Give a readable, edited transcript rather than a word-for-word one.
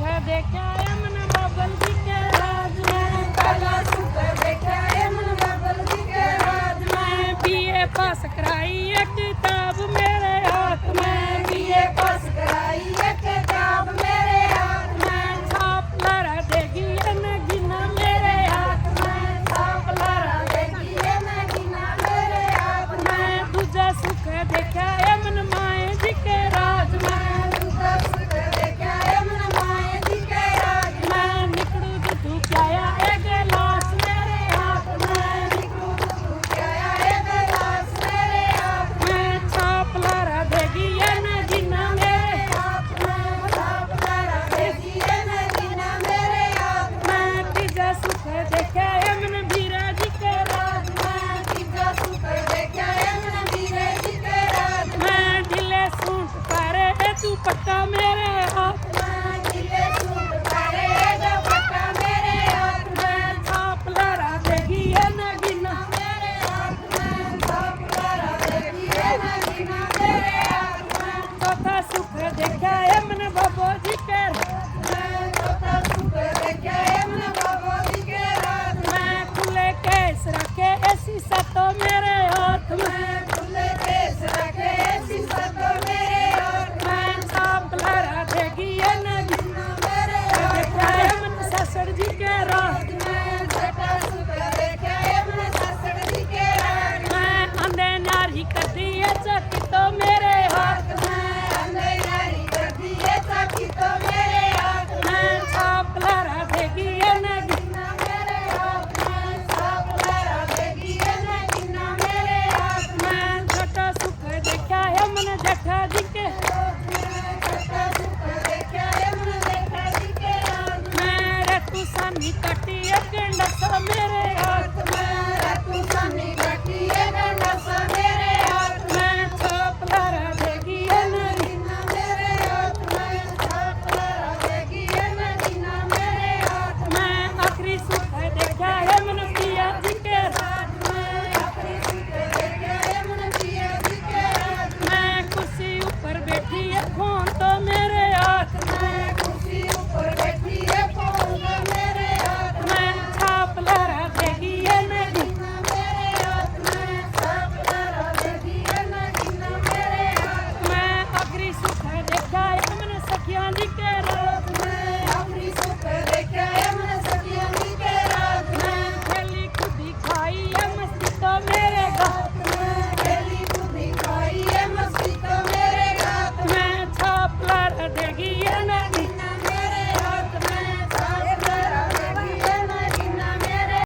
देखा मन बाबल जी के राज में, पहला सुख देखा मन बाबल जी के राज में। बीए पास कराई एक किताब मेरे हाथ में, बीए पास कराई एक किताब मेरे हाथ में। छाप लहरा देगी गिना मेरे हाथ में, छाप लहरा देगी गिना मेरे हाथ में। दूजा सुख देखा मन माए जी के राज में, दूजा सुख देखा मन माए जी के राज में। निकलू जुटू क्या एक गिलास मेरे हाथ में, निकलू तू क्या एक गिलास मेरे हाथ में। छाप लहरा देगी गिना मेरे हाथ में। छाप लहरा देगी गिना मेरे हाथ में। तीजा सुख देखा मन बीरा जी के राज में, तीजा सुख देखा मन बीरे जी के राज में। ढीले सूट पारे तू पक्का मेरे हाथ में। ढीले सूट पारे जो पट्टा मेरे हाथ में। छाप लहरा देगी गिना मेरे हाथ में। छाप लहरा देगी गिना मेरे हाथ में। चौथा सुख देखा मन बाबा जी के चौथा सुख देखा मन बाबा जी के राज में। खुले केस रखे ऐसी सतो मेरे हाथ में, खुले केस रखे शीशा तो मेरे हाथ में। छाप लहरा देगी गिना मेरे हाथ देखा मन ससुर जी के राज में। छठा सुख देखा मन ससुर जी के राज में। अंधे नारी कर दिए चकी तो मेरे हाथ में अंधे नारी कर दिए चाकी तो मेरे हाथ में। छाप लहरा देगी गिना मेरे हाथ में। छाप लहरा देगी गिना मेरे हाथ में। छोटा सुख देखा मन जठा जी के छठा सुख देखा मन देखा जी के राज में। मैं तू सानी कट